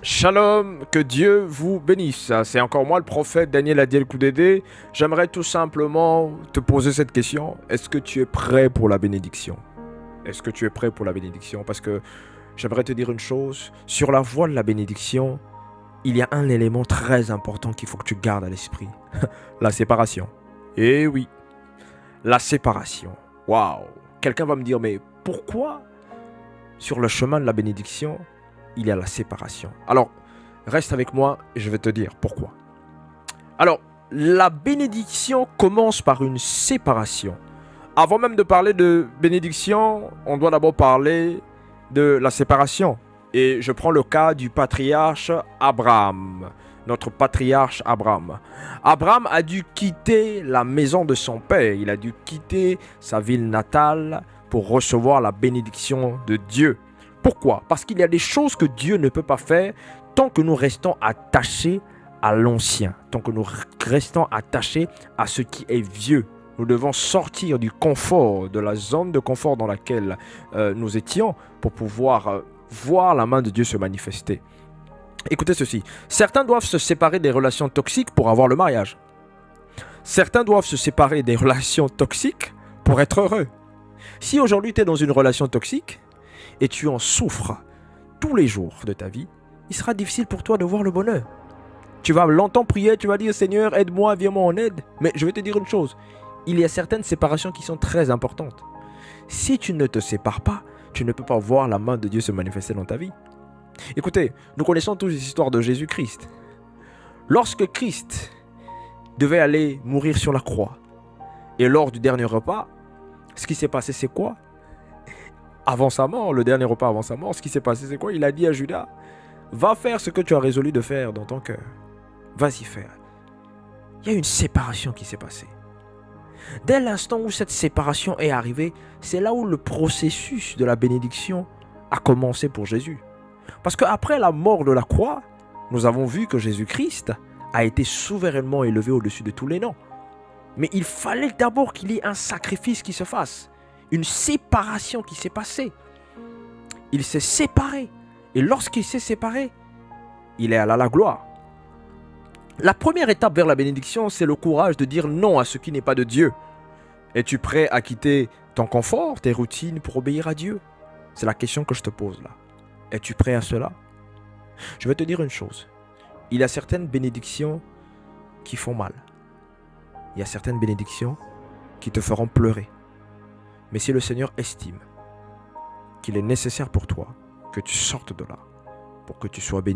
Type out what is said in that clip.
Shalom, que Dieu vous bénisse. C'est encore moi le prophète Daniel Adiel Koudédé. J'aimerais tout simplement te poser cette question. Est-ce que tu es prêt pour la bénédiction? Est-ce que tu es prêt pour la bénédiction? Parce que j'aimerais te dire une chose. Sur la voie de la bénédiction, il y a un élément très important qu'il faut que tu gardes à l'esprit. La séparation. Eh oui, la séparation. Waouh! Quelqu'un va me dire, mais pourquoi sur le chemin de la bénédiction, il y a la séparation? Alors, reste avec moi et je vais te dire pourquoi. Alors, la bénédiction commence par une séparation. Avant même de parler de bénédiction, on doit d'abord parler de la séparation. Et je prends le cas du patriarche Abraham. Notre patriarche Abraham. Abraham a dû quitter la maison de son père. Il a dû quitter sa ville natale pour recevoir la bénédiction de Dieu. Pourquoi? Parce qu'il y a des choses que Dieu ne peut pas faire tant que nous restons attachés à l'ancien, tant que nous restons attachés à ce qui est vieux. Nous devons sortir du confort, de la zone de confort dans laquelle nous étions pour pouvoir voir la main de Dieu se manifester. Écoutez ceci, certains doivent se séparer des relations toxiques pour avoir le mariage. Certains doivent se séparer des relations toxiques pour être heureux. Si aujourd'hui tu es dans une relation toxique, et tu en souffres tous les jours de ta vie, il sera difficile pour toi de voir le bonheur. Tu vas longtemps prier, tu vas dire Seigneur, aide-moi, viens-moi en aide. Mais je vais te dire une chose, il y a certaines séparations qui sont très importantes. Si tu ne te sépares pas, tu ne peux pas voir la main de Dieu se manifester dans ta vie. Écoutez, nous connaissons tous les histoires de Jésus-Christ. Lorsque Christ devait aller mourir sur la croix, et lors du dernier repas, ce qui s'est passé c'est quoi? Avant sa mort, le dernier repas avant sa mort, ce qui s'est passé, c'est quoi? Il a dit à Judas, va faire ce que tu as résolu de faire dans ton cœur. Vas-y faire. Il y a une séparation qui s'est passée. Dès l'instant où cette séparation est arrivée, c'est là où le processus de la bénédiction a commencé pour Jésus. Parce qu'après la mort de la croix, nous avons vu que Jésus-Christ a été souverainement élevé au-dessus de tous les noms. Mais il fallait d'abord qu'il y ait un sacrifice qui se fasse. Une séparation qui s'est passée. Il s'est séparé. Et lorsqu'il s'est séparé, il est allé à la gloire. La première étape vers la bénédiction, c'est le courage de dire non à ce qui n'est pas de Dieu. Es-tu prêt à quitter ton confort, tes routines pour obéir à Dieu? C'est la question que je te pose là. Es-tu prêt à cela? Je vais te dire une chose. Il y a certaines bénédictions qui font mal. Il y a certaines bénédictions qui te feront pleurer. Mais si le Seigneur estime qu'il est nécessaire pour toi que tu sortes de là, pour que tu sois béni,